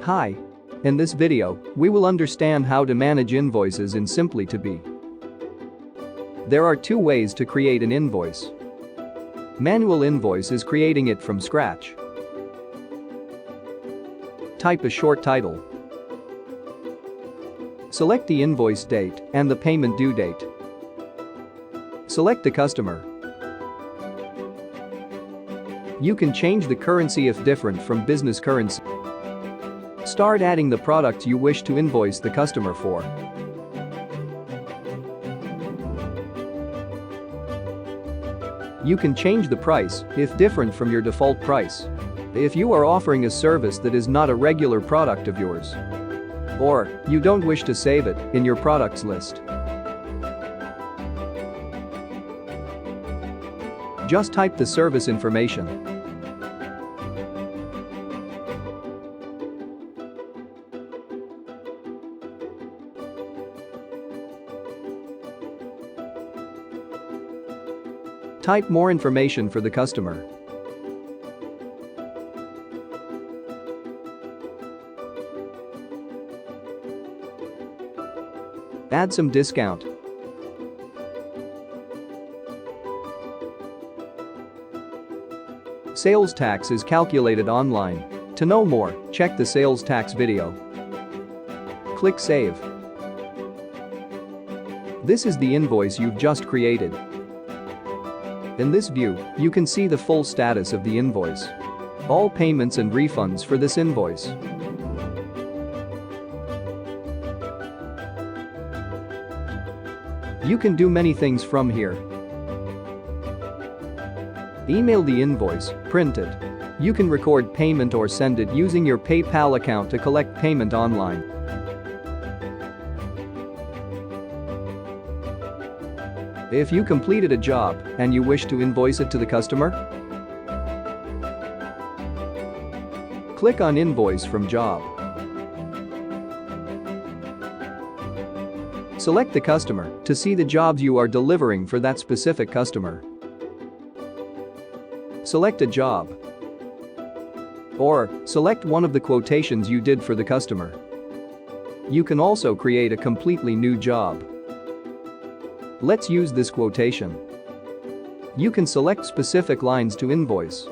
Hi. In this video, we will understand how to manage invoices in Simply to Be. There are two ways to create an invoice. Manual invoice is creating it from scratch. Type a short title. Select the invoice date and the payment due date. Select the customer. You can change the currency if different from business currency. Start adding the products you wish to invoice the customer for. You can change the price if different from your default price. If you are offering a service that is not a regular product of yours, or you don't wish to save it in your products list. Just type the service information. Type more information for the customer. Add some discount. Sales tax is calculated online. To know more, check the sales tax video. Click Save. This is the invoice you've just created. In this view, you can see the full status of the invoice. All payments and refunds for this invoice. You can do many things from here. Email the invoice, print it. You can record payment or send it using your PayPal account to collect payment online. If you completed a job and you wish to invoice it to the customer, click on Invoice from Job. Select the customer to see the jobs you are delivering for that specific customer. Select a job. Or select one of the quotations you did for the customer. You can also create a completely new job. Let's use this quotation. You can select specific lines to invoice.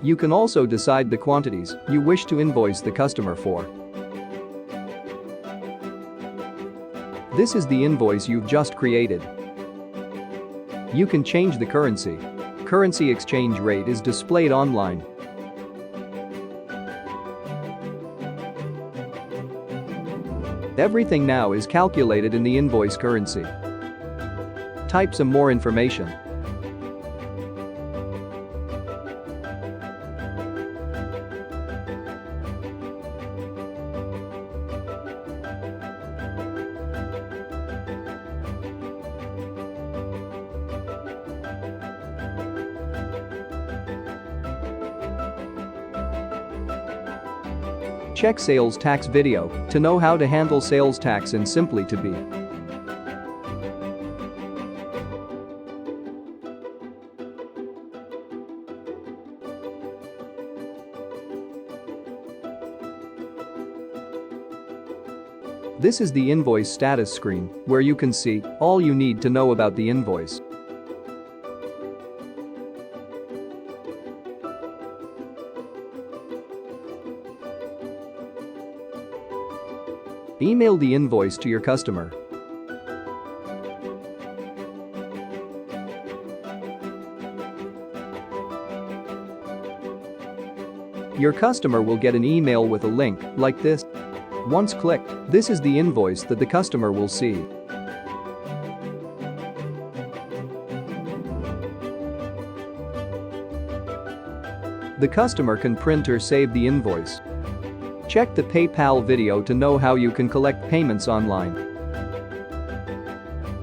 You can also decide the quantities you wish to invoice the customer for. This is the invoice you've just created. You can change the currency. Currency exchange rate is displayed online. Everything now is calculated in the invoice currency. Type some more information. Check sales tax video to know how to handle sales tax in Simply to Be. This is the invoice status screen where you can see all you need to know about the invoice. Email the invoice to your customer. Your customer will get an email with a link like this. Once clicked, this is the invoice that the customer will see. The customer can print or save the invoice. Check the PayPal video to know how you can collect payments online.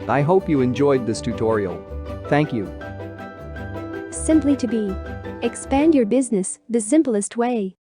I hope you enjoyed this tutorial. Thank you. Simply to Be. Expand your business the simplest way.